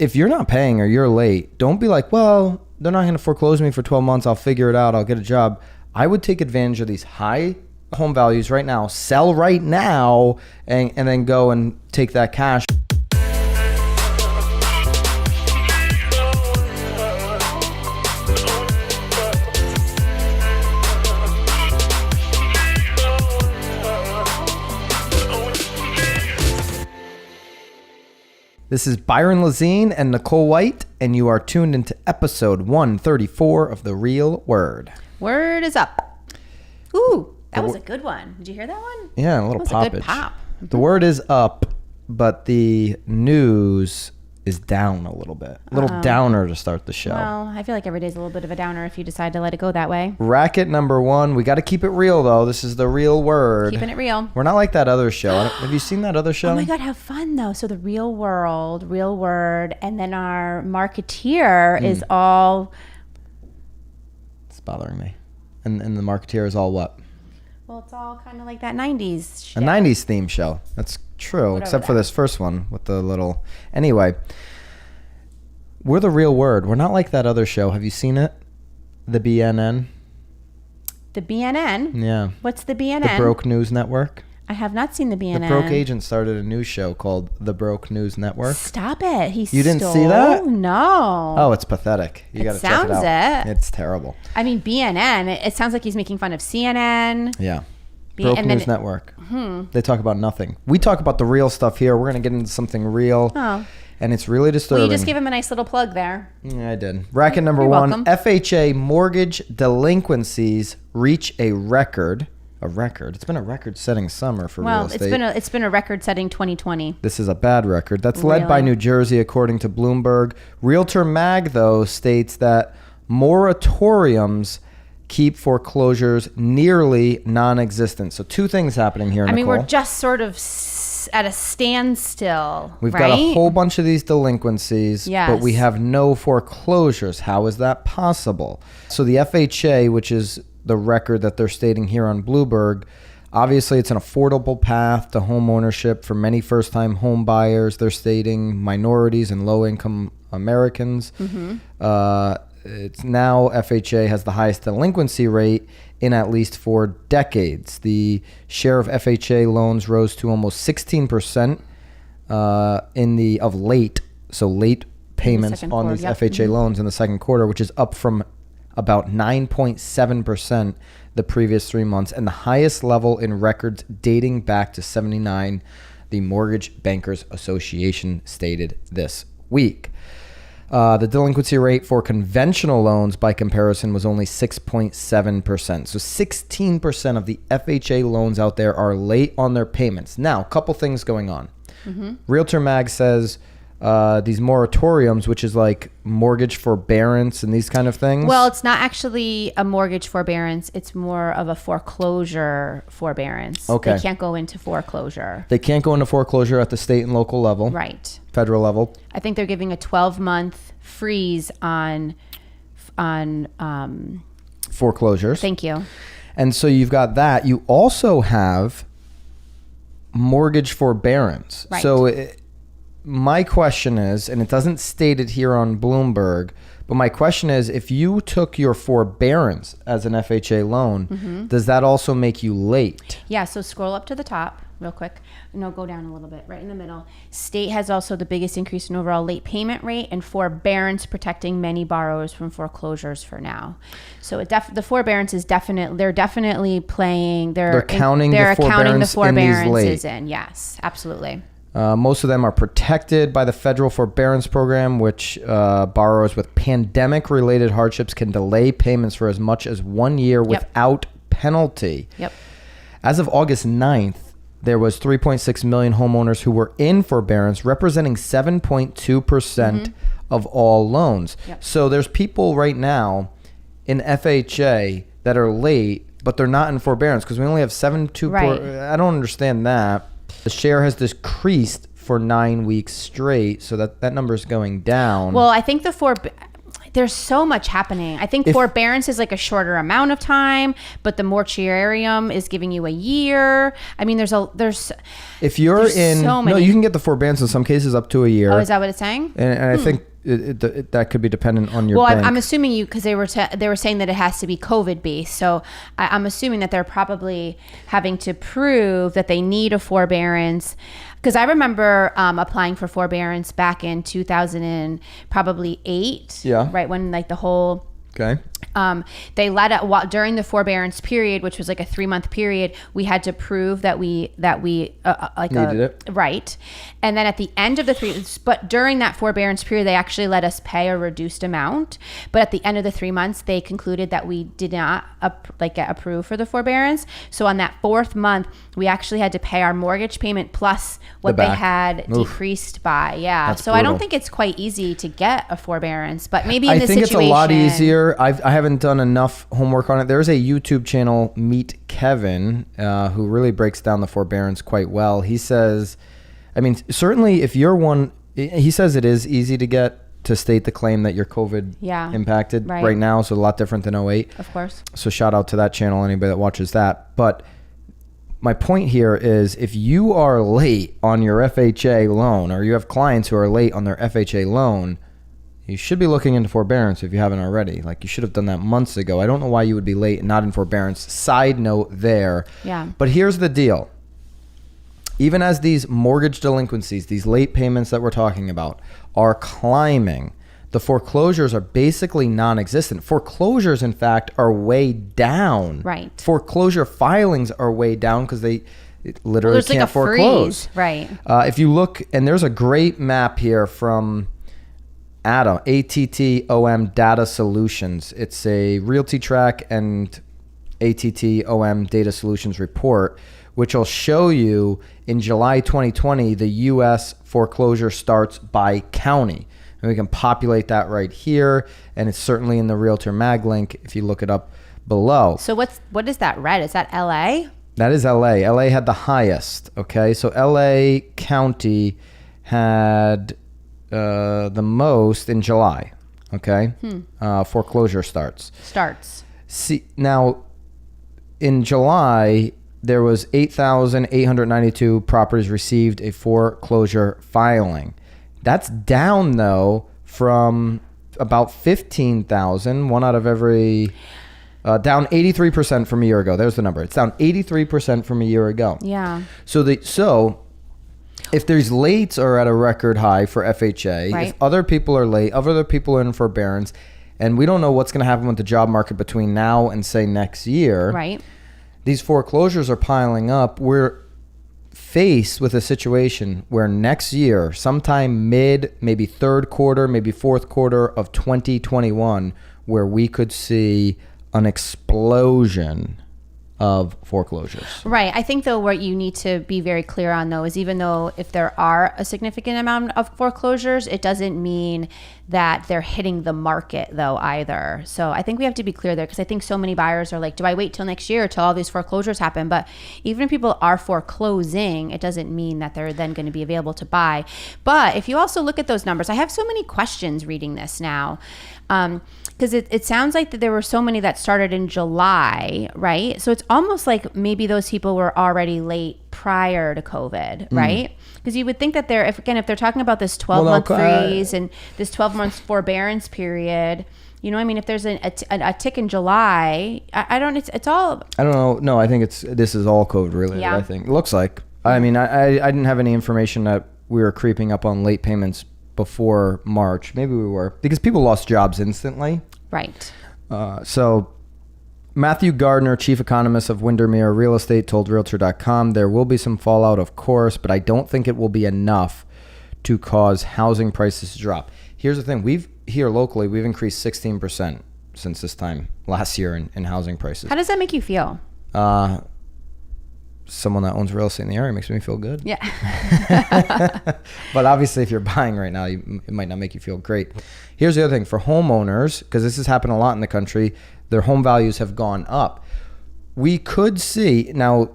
if you're not paying or you're late, don't be like, well, they're not going to foreclose me for 12 months. I'll figure it out. I'll get a job. I would take advantage of these high home values right now, sell right now, and then go and take that cash. This is Byron Lazine and Nicole White, and you are tuned into episode 134 of The Real Word. Word is up. Ooh, that was a good one. Did you hear that one? Yeah, a little poppage. A good pop. The word is up, but the news is down a little bit. A little downer to start the show. Well, I feel like every day's a little bit of a downer if you decide to let it go that way. Racket number 1. We got to keep it real, though. This is The Real Word. Keeping it real. We're not like that other show. Have you seen that other show? Oh my God, have fun though. So The Real World, Real Word, and then our Marketeer is all... It's bothering me. And the Marketeer is all what? Well, it's all kind of like that 90s shit. A 90s theme show. That's true, except for this first one with the little... Anyway, we're The Real Word. We're not like that other show. Have you seen it? The BNN? The BNN? Yeah. What's the BNN? The Broke News Network. I have not seen the BNN. The Broke Agent started a news show called The Broke News Network. Stop it. You didn't see that? No. Oh, it's pathetic. You got to check it out. Sounds it. It's terrible. I mean, BNN, it sounds like he's making fun of CNN. Yeah. Broke News Network. They talk about nothing. We talk about the real stuff here. We're going to get into something real. Oh. And it's really disturbing. Well, you just gave him a nice little plug there. Yeah, I did. Racket number You're 1. welcome. FHA mortgage delinquencies reach a record. A record. It's been a record-setting summer for real estate. Well, it's been a record-setting 2020. This is a bad record. That's led by New Jersey, according to Bloomberg. Realtor Mag, though, states that moratoriums keep foreclosures nearly non-existent. So two things happening here, Nicole. I mean, we're just sort of at a standstill, We've right? got a whole bunch of these delinquencies, Yes. but we have no foreclosures. How is that possible? So the FHA, which is the record that they're stating here on Bloomberg, obviously it's an affordable path to home ownership for many first-time home buyers. They're stating minorities and low-income Americans. It's now FHA has the highest delinquency rate in at least 4 decades. The share of FHA loans rose to almost 16% late payments on these FHA loans in the second quarter, which is up from about 9.7% the previous 3 months, and the highest level in records dating back to 79, the Mortgage Bankers Association stated this week. The delinquency rate for conventional loans, by comparison, was only 6.7%. So 16% of the FHA loans out there are late on their payments. Now, a couple things going on. Realtor Mag says these moratoriums, which is like mortgage forbearance and these kind of things. Well, it's not actually a mortgage forbearance. It's more of a foreclosure forbearance. Okay. They can't go into foreclosure. They can't go into foreclosure at the state and local level. Right. Federal level. I think they're giving a 12-month freeze on Foreclosures. Thank you. And so you've got that. You also have mortgage forbearance. Right. So my question is, and it doesn't state it here on Bloomberg, but my question is, if you took your forbearance as an FHA loan, does that also make you late? Yeah, so scroll up to the top real quick. No, go down a little bit, right in the middle. State has also the biggest increase in overall late payment rate and forbearance, protecting many borrowers from foreclosures for now. So the forbearance is they're definitely playing, they're counting the forbearances in. Yes, absolutely. Most of them are protected by the federal forbearance program, which borrowers with pandemic-related hardships can delay payments for as much as 1 year without penalty. Yep. As of August 9th, there was 3.6 million homeowners who were in forbearance, representing 7.2% of all loans. Yep. So there's people right now in FHA that are late, but they're not in forbearance because we only have 7.2%. Right. I don't understand that. The share has decreased for 9 weeks straight, so that number is going down. Well, I think There's so much happening. I think forbearance is like a shorter amount of time, but the mortuarium is giving you a year. I mean, there's if you're in so many. No, you can get the forbearance in some cases up to a year. Oh, is that what it's saying? And I think that could be dependent on your bank. I'm assuming because they were saying that it has to be COVID based. So I'm assuming that they're probably having to prove that they need a forbearance. Because I remember applying for forbearance back in 2008. Yeah. Right when like the whole. Okay. They let it during the forbearance period, which was like a 3-month period. We had to prove that we needed it, right? And then at the end of but during that forbearance period, they actually let us pay a reduced amount. But at the end of the 3 months, they concluded that we did not get approved for the forbearance. So on that 4th month, we actually had to pay our mortgage payment plus what they had decreased by. Yeah. That's so brutal. I don't think it's quite easy to get a forbearance, but maybe in this situation, I think it's a lot easier. I haven't done enough homework on it. There's a YouTube channel, Meet Kevin, who really breaks down the forbearance quite well. He says, I mean, certainly if you're one, he says it is easy to state the claim that you're COVID impacted right now. So a lot different than 08. Of course. So shout out to that channel, anybody that watches that. But my point here is if you are late on your FHA loan, or you have clients who are late on their FHA loan, you should be looking into forbearance if you haven't already. Like, you should have done that months ago. I don't know why you would be late and not in forbearance. Side note there. Yeah. But here's the deal. Even as these mortgage delinquencies, these late payments that we're talking about, are climbing, the foreclosures are basically non-existent. Foreclosures, in fact, are way down. Right. Foreclosure filings are way down because they literally can't foreclose. Freeze. Right. If you look, and there's a great map here from ATTOM Data Solutions. It's a Realty Track and ATTOM Data Solutions report, which will show you in July 2020 the U.S. foreclosure starts by county. And we can populate that right here, and it's certainly in the Realtor Mag link if you look it up below. So what is that red? Is that LA? That is LA. LA had the highest. Okay, so LA County had the most in July. Okay, foreclosure starts. See, now in July there was 8,892 properties received a foreclosure filing. That's down though from about 15,000, one out of every. Down 83% from a year ago. There's the number. It's down 83% from a year ago. Yeah. So if these lates are at a record high for FHA, right, if other people are late, other people are in forbearance, and we don't know what's going to happen with the job market between now and say next year, right, these foreclosures are piling up. We're faced with a situation where next year, sometime maybe 3rd quarter, maybe 4th quarter of 2021, where we could see an explosion of foreclosures. Right. I think though what you need to be very clear on though is even though if there are a significant amount of foreclosures, it doesn't mean that they're hitting the market though either. So I think we have to be clear there because I think so many buyers are like, do I wait till next year till all these foreclosures happen? But even if people are foreclosing, it doesn't mean that they're then going to be available to buy. But if you also look at those numbers, I have so many questions reading this now. Because it sounds like that there were so many that started in July, right? So it's almost like maybe those people were already late prior to COVID, right? Because you would think that if they're talking about this 12-month freeze and this 12-month forbearance period, you know, I mean, if there's a tick in July, I don't know. No, I think this is all COVID related. Yeah. I think it looks like. I mean, I didn't have any information that we were creeping up on late payments before March. Maybe we were because people lost jobs instantly. Right. So Matthew Gardner, chief economist of Windermere Real Estate, told Realtor.com, there will be some fallout, of course, but I don't think it will be enough to cause housing prices to drop. Here's the thing. Here locally, we've increased 16% since this time last year in housing prices. How does that make you feel? Someone that owns real estate in the area makes me feel good. Yeah. But obviously, if you're buying right now, it might not make you feel great. Here's the other thing. For homeowners, because this has happened a lot in the country, their home values have gone up. We could see, now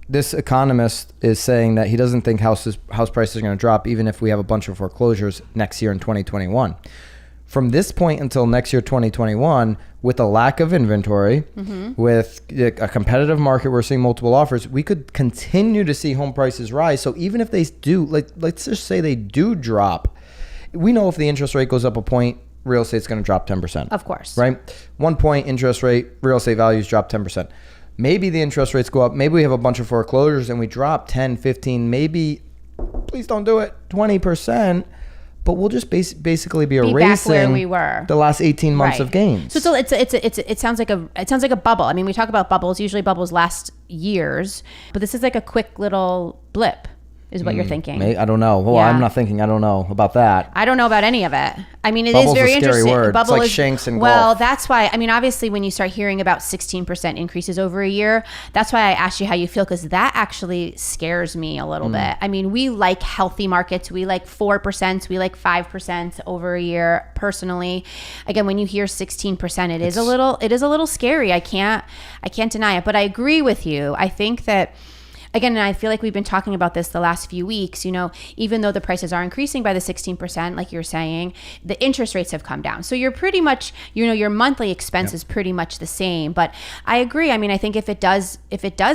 this economist is saying that he doesn't think house prices are going to drop even if we have a bunch of foreclosures next year in 2021. from this point until next year, 2021, with a lack of inventory, with a competitive market, we're seeing multiple offers, we could continue to see home prices rise. So even if they do, let's just say they do drop, we know if the interest rate goes up a point, real estate's going to drop 10%. Of course. Right? 1 point interest rate, real estate values drop 10%. Maybe the interest rates go up. Maybe we have a bunch of foreclosures and we drop 10, 15, maybe, please don't do it, 20%. But we'll just basically be erasing back where we were. the last 18 months of gains. So it sounds like a bubble. I mean, we talk about bubbles. Usually bubbles last years, but this is like a quick little blip. Is what you're thinking. I don't know. Well, I'm not thinking. I don't know about that. I don't know about any of it. I mean, Bubble's is very a scary interesting. Word. Bubble it's like is, shanks and well, golf. that's why. I mean, obviously, when you start hearing about 16% increases over a year, that's why I asked you how you feel, because that actually scares me a little bit. I mean, we like healthy markets. We like 4%. We like 5% over a year. Personally, again, when you hear 16%, it is a little scary. I can't deny it. But I agree with you. I think that. Again, and I feel like we've been talking about this the last few weeks, even though the prices are increasing by the 16%, like you're saying, the interest rates have come down. So you're pretty much, your monthly expense is pretty much the same. But I agree. I mean, I think if it does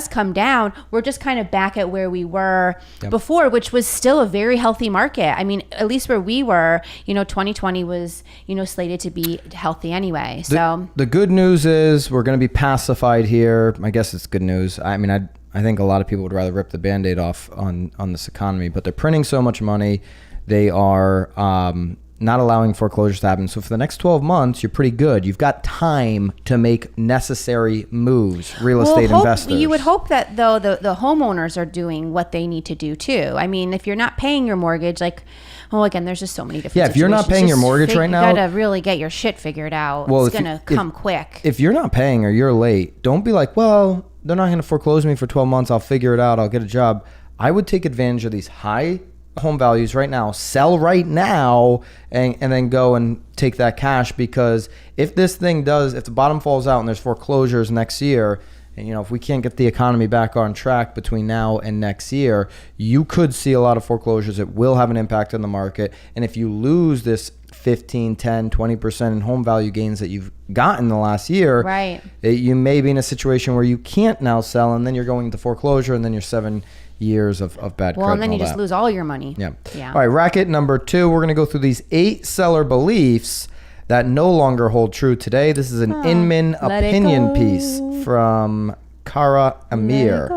come down, we're just kind of back at where we were before, which was still a very healthy market. I mean, at least where we were, 2020 was, slated to be healthy anyway. So the good news is we're going to be pacified here. I guess it's good news. I mean, I think a lot of people would rather rip the Band-Aid off on this economy, but they're printing so much money. They are not allowing foreclosures to happen. So for the next 12 months, you're pretty good. You've got time to make necessary moves, real estate investors. You would hope that, though, the homeowners are doing what they need to do, too. I mean, if you're not paying your mortgage, again, there's just so many different situations. If you're not paying your mortgage right now, you got to really get your shit figured out. It's going to come quick. If you're not paying or you're late, don't be like, well, they're not going to foreclose me for 12 months. I'll figure it out. I'll get a job. I would take advantage of these high home values right now, sell right now, and then go and take that cash, because if the bottom falls out and there's foreclosures next year, and if we can't get the economy back on track between now and next year, you could see a lot of foreclosures. It will have an impact on the market. And if you lose this 15, 10, 20% in home value gains that you've gotten the last year, right, you may be in a situation where you can't now sell, and then you're going into foreclosure, and then you're 7 years of bad credit. Well, and then you just lose all your money. Yeah. All right, Racket number 2. We're going to go through these 8 seller beliefs that no longer hold true today. This is an Inman opinion piece from Kara Amir.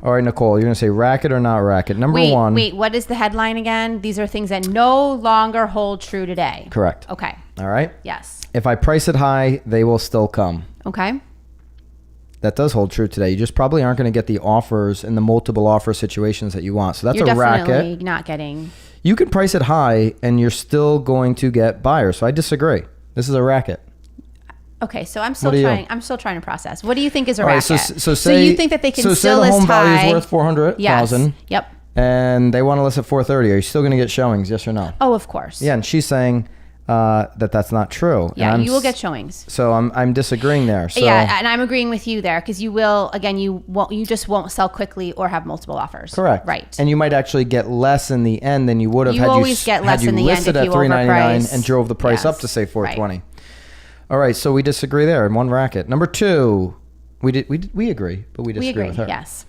All right, Nicole, you're going to say Racket or not Racket. Number 1. Wait, what is the headline again? These are things that no longer hold true today. Correct. Okay. All right. Yes. If I price it high, they will still come. Okay. That does hold true today. You just probably aren't going to get the offers in the multiple offer situations that you want. So that's a Racket. You're definitely not getting. You can price it high and you're still going to get buyers. So I disagree. This is a Racket. Okay, so I'm still trying to process. What do you think is a Racket? Right, so you think that they can still list high? So say the home value is worth $400,000. Yes. Yep. And they want to list at $430,000. Are you still going to get showings? Yes or no? Oh, of course. Yeah, and she's saying that's not true. Yeah, you will get showings. So I'm disagreeing there. So. Yeah, and I'm agreeing with you there, because you will, again, you just won't sell quickly or have multiple offers. Correct. Right. And you might actually get less in the end than you would have had you listed at $399 and drove the price up to say $420,000. Right. All right, so we disagree there in one Racket. Number 2, we agree, but we disagree with her. Yes.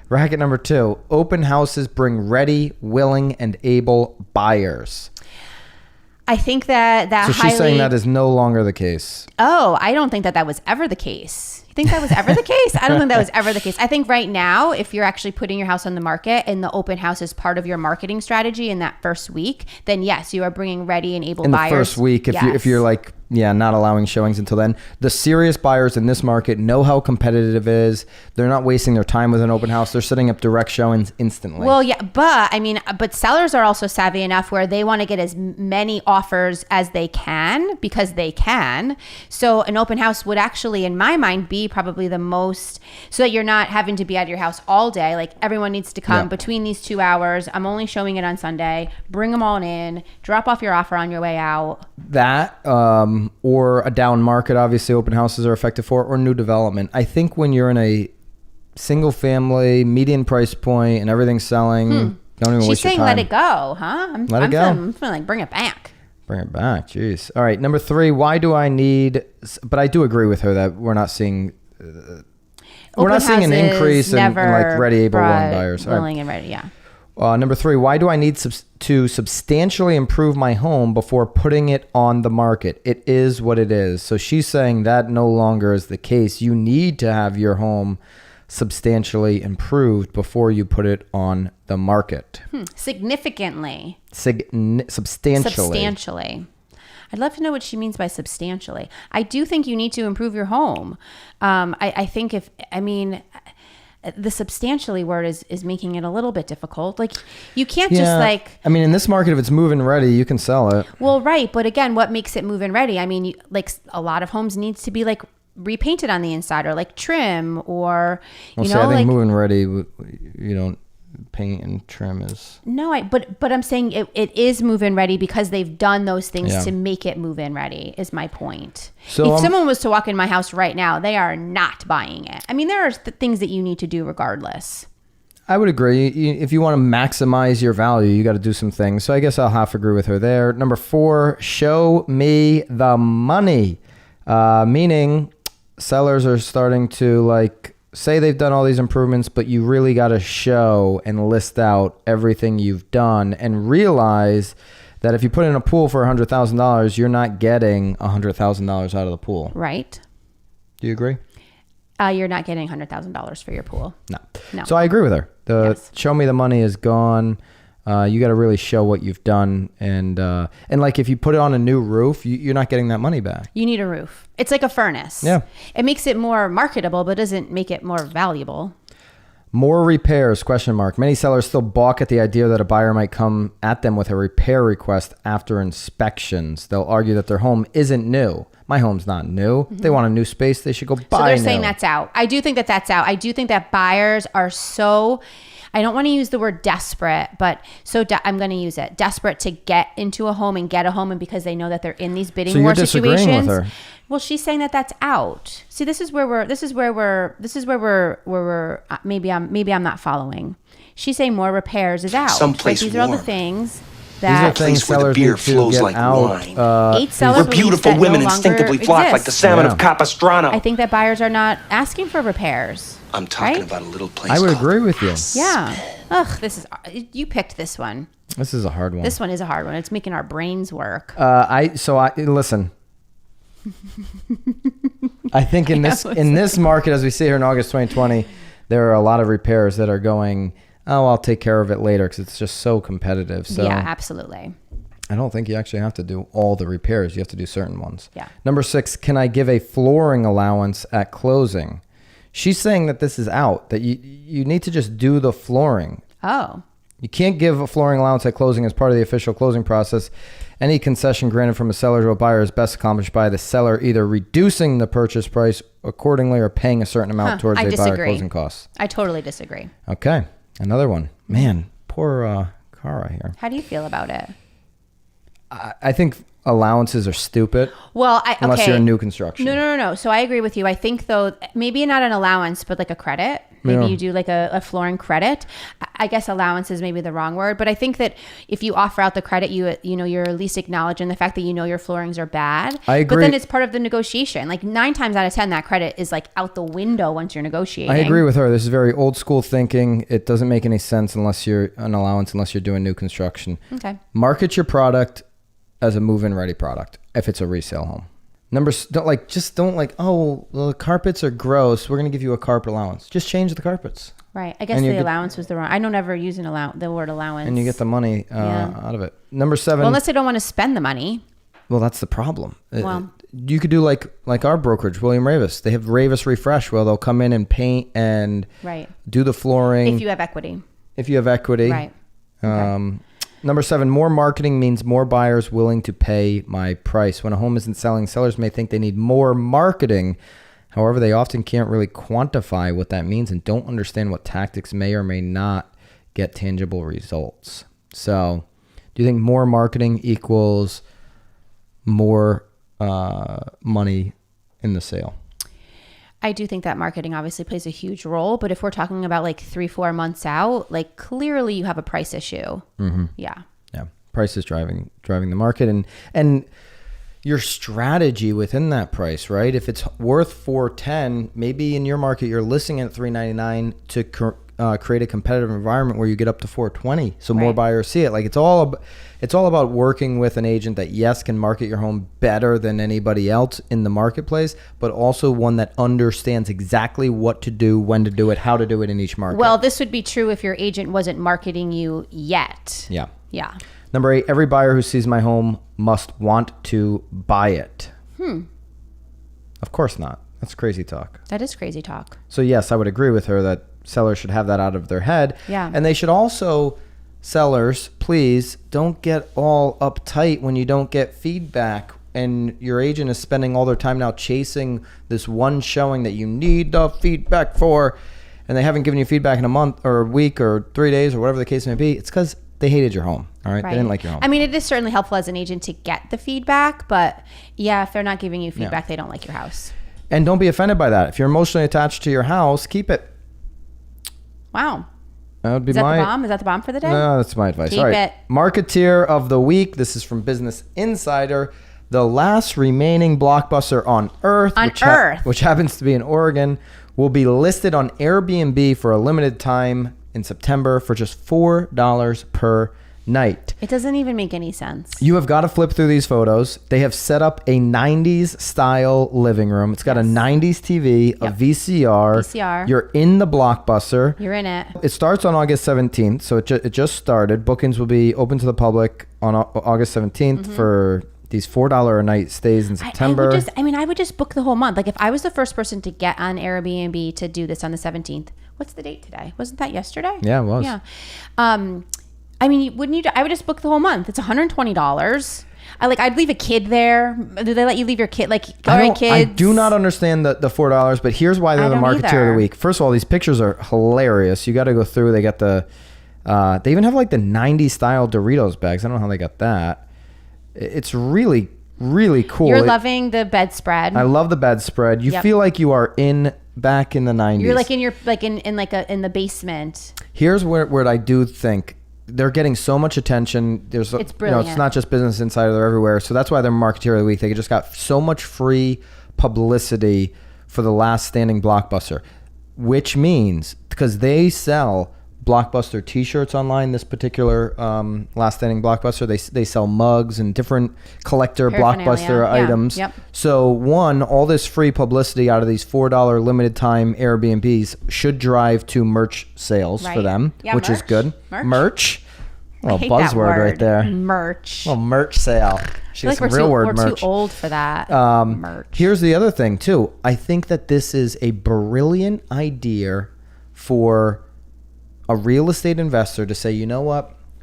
Racket number 2, open houses bring ready, willing, and able buyers. I think that So she's saying that is no longer the case. Oh, I don't think that was ever the case. You think that was ever the case? I don't think that was ever the case. I think right now, if you're actually putting your house on the market and the open house is part of your marketing strategy in that first week, then yes, you are bringing ready and able buyers. In the first week, if you're like, not allowing showings until then. The serious buyers in this market know how competitive it is. They're not wasting their time with an open house. They're setting up direct showings instantly. Well, yeah, but sellers are also savvy enough where they want to get as many offers as they can, because they can. So an open house would actually, in my mind, be probably the most, so that you're not having to be at your house all day. Like, everyone needs to come between these 2 hours. I'm only showing it on Sunday. Bring them all in. Drop off your offer on your way out. That, or a down market, obviously open houses are effective for, or new development. I think when you're in a single family, median price point, and everything's selling, don't even waste your time. She's saying let it go, huh? Let it go. I'm feeling like bring it back. Bring it back. Jeez. All right. Number 3, why do I need, but I do agree with her that we're not seeing, an increase in like ready, able, willing buyers. Willing and ready, yeah. Number 3, why do I need to substantially improve my home before putting it on the market? It is what it is. So she's saying that no longer is the case. You need to have your home substantially improved before you put it on the market. Significantly. Substantially. I'd love to know what she means by substantially. I do think you need to improve your home. I think the substantially word is making it a little bit difficult. Like you can't just like. I mean, in this market, if it's move-in ready, you can sell it. Well, right, but again, what makes it move-in ready? I mean, like a lot of homes needs to be like repainted on the inside or like trim or I think like move-in ready, you don't paint and trim is. No, but I'm saying it is move-in ready because they've done those things to make it move-in ready. Is my point. So if someone was to walk in my house right now, they are not buying it. I mean, there are things that you need to do regardless. I would agree. If you want to maximize your value, you got to do some things. So I guess I'll half agree with her there. Number 4, show me the money. Meaning sellers are starting to like say they've done all these improvements, but you really got to show and list out everything you've done and realize that if you put in a pool for $100,000, you're not getting $100,000 out of the pool. Right. Do you agree? You're not getting $100,000 for your pool. No. So I agree with her. Show me the money is gone. You got to really show what you've done. And like if you put it on a new roof, you're not getting that money back. You need a roof. It's like a furnace. Yeah. It makes it more marketable, but doesn't make it more valuable. More repairs, ? Many sellers still balk at the idea that a buyer might come at them with a repair request after inspections. They'll argue that their home isn't new. My home's not new. Mm-hmm. They want a new space. They should go buy new. So they're saying that's out. I do think that's out. I do think that buyers are so... I don't want to use the word desperate, but I'm going to use it. Desperate to get into a home and get a home, and because they know that they're in these bidding war situations. With her. Well, she's saying that that's out. See, this is where we're maybe I'm not following. She's saying more repairs is out. Someplace these warm. are all the things These are things sellers need to get out. 8 sellers where beautiful women instinctively flock like the salmon of Capistrano. I think that buyers are not asking for repairs. I'm talking about a little place. I would agree with you. Yeah. Ugh, you picked this one. This is a hard one. This one is a hard one. It's making our brains work. Listen. I think in this market, as we see here in August 2020, there are a lot of repairs that are going, I'll take care of it later because it's just so competitive. So yeah, absolutely. I don't think you actually have to do all the repairs. You have to do certain ones. Yeah. Number 6, can I give a flooring allowance at closing? She's saying that this is out, that you need to just do the flooring. Oh. You can't give a flooring allowance at closing as part of the official closing process. Any concession granted from a seller to a buyer is best accomplished by the seller either reducing the purchase price accordingly or paying a certain amount towards the buyer closing costs. I totally disagree. Okay. Another one. Man, poor Cara here. How do you feel about it? I think allowances are stupid. Well, unless you're in new construction. No. So I agree with you. I think though, maybe not an allowance, but like a credit. Maybe you do like a flooring credit. I guess allowance is maybe the wrong word, but I think that if you offer out the credit, you're at least acknowledging the fact that your floorings are bad. I agree. But then it's part of the negotiation. Like 9 times out of 10, that credit is like out the window once you're negotiating. I agree with her. This is very old school thinking. It doesn't make any sense unless you're an allowance, unless you're doing new construction. Okay. Market your product as a move-in ready product if it's a resale home. Don't the carpets are gross, we're going to give you a carpet allowance. Just change the carpets. Right. I guess the allowance was the wrong. I don't ever use the word allowance. And you get the money out of it. Number 7. Well, unless they don't want to spend the money. Well, that's the problem. Well, you could do like our brokerage, William Ravis. They have Ravis Refresh where they'll come in and paint and do the flooring. If you have equity. Right. Okay. Number 7, more marketing means more buyers willing to pay my price. When a home isn't selling, sellers may think they need more marketing. However, they often can't really quantify what that means and don't understand what tactics may or may not get tangible results. So, do you think more marketing equals more money in the sale? I do think that marketing obviously plays a huge role, but if we're talking about like 3-4 months out, like clearly you have a price issue. Mm-hmm. Yeah. Price is driving the market, and your strategy within that price, right? If it's worth $410, maybe in your market you're listing it at $399 to create a competitive environment where you get up to $420, so more buyers see it. Like it's all about working with an agent that can market your home better than anybody else in the marketplace, but also one that understands exactly what to do, when to do it, how to do it in each market. Well, this would be true if your agent wasn't marketing you yet. Yeah. Number 8, every buyer who sees my home must want to buy it. Of course not. That's crazy talk. That is crazy talk. So yes, I would agree with her that sellers should have that out of their head. Yeah. And they should also, sellers, please don't get all uptight when you don't get feedback and your agent is spending all their time now chasing this one showing that you need the feedback for, and they haven't given you feedback in a month or a week or 3 days or whatever the case may be. It's because they hated your home. All right. They didn't like your home. I mean, it is certainly helpful as an agent to get the feedback, but yeah, if they're not giving you feedback, they don't like your house. And don't be offended by that. If you're emotionally attached to your house, keep it. Wow. That would be Is that the bomb? Is that the bomb for the day? No, that's my advice. Keep All right. it. Marketeer of the week. This is from Business Insider. The last remaining Blockbuster on Earth, which happens to be in Oregon, will be listed on Airbnb for a limited time in September for just $4 per night. It doesn't even make any sense. You have got to flip through these photos. They have set up a 90s style living room. It's got a 90s TV, a VCR. You're in the Blockbuster. You're in it. It starts on August 17th, so it just started. Bookings will be open to the public on August 17th for these $4 a night stays in September. I would just book the whole month. Like if I was the first person to get on Airbnb to do this on the 17th, what's the date today? Wasn't that yesterday? Yeah, it was. Yeah. I mean, I would just book the whole month. It's $120. I'd leave a kid there. Do they let you leave your kid? Like, all right, kids. I do not understand the $4, but here's why they're the Marketeer of the week. First of all, these pictures are hilarious. You got to go through. They got they even have like the 90s style Doritos bags. I don't know how they got that. It's really, really cool. You're loving the bedspread. I love the bedspread. You feel like you are back in the 90s. You're like in the basement. Here's where I do think they're getting so much attention. It's brilliant. It's not just Business Insider; they're everywhere. So that's why they're Marketeer of the week. They just got so much free publicity for the last standing Blockbuster, which means because they sell Blockbuster T-shirts online. This particular last standing Blockbuster, they sell mugs and different collector Blockbuster items. Yep. So all this free publicity out of these $4 limited time Airbnbs should drive to merch sales for them, which is good. Merch. Oh, buzzword right there. Merch. Well, merch sale. She's some real word merch. We're too old for that. Merch. Here's the other thing too. I think that this is a brilliant idea for a real estate investor to say, you know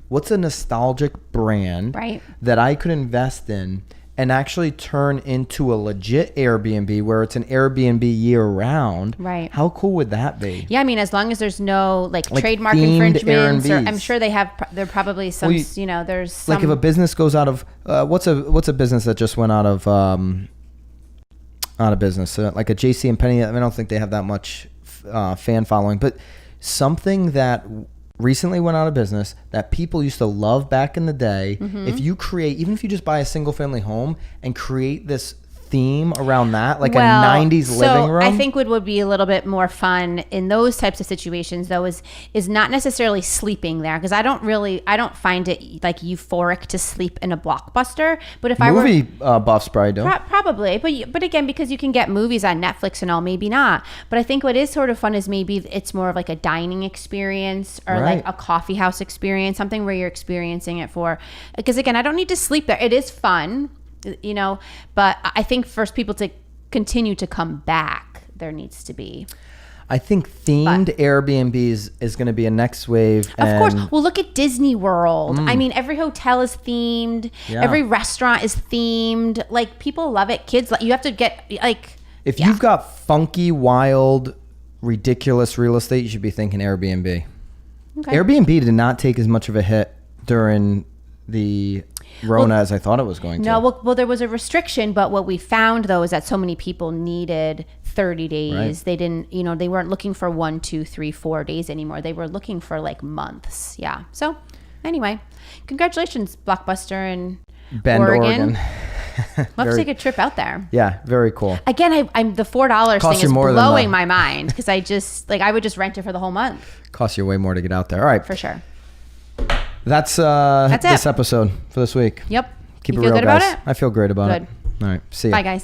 what's a nostalgic brand that I could invest in and actually turn into a legit Airbnb where it's an Airbnb year round. Right. How cool would that be? Yeah, I mean, as long as there's no like trademark infringements, Airbnbs. Or I'm sure there are probably some. There's some, like if a business goes out of what's a business that just went out of business, like a JCPenney. I don't think they have that much fan following, but something that recently went out of business that people used to love back in the day. If you create, even if you just buy a single family home and create this theme around that, like a 90s living room. I think what would be a little bit more fun in those types of situations though is not necessarily sleeping there, because I don't find it like euphoric to sleep in a Blockbuster. But if movie buffs probably do. Probably, but again, because you can get movies on Netflix and all, maybe not. But I think what is sort of fun is maybe it's more of like a dining experience or like a coffee house experience, something where you're experiencing it because again, I don't need to sleep there. It is fun. But I think for people to continue to come back, there needs to be. I think themed Airbnbs is going to be a next wave. Of course. Well, look at Disney World. I mean, every hotel is themed. Yeah. Every restaurant is themed. Like, people love it. Kids, you have to get, like... If you've got funky, wild, ridiculous real estate, you should be thinking Airbnb. Okay. Airbnb did not take as much of a hit during the... Rona as I thought it was going to. No, well, there was a restriction, but what we found though is that so many people needed 30 days. Right. They didn't, they weren't looking for 1, 2, 3, 4 days anymore. They were looking for like months. Yeah. So Anyway, congratulations, Blockbuster in Bend, Oregon. We'll have to take a trip out there. Yeah, very cool. Again, I'm the $4 Costs thing is you more blowing my mind because I would just rent it for the whole month. Costs you way more to get out there. All right. For sure. That's it. This episode for this week. Yep. Keep you it feel real, good guys. about it? I feel great about Good. it. All right. See ya. Bye, guys.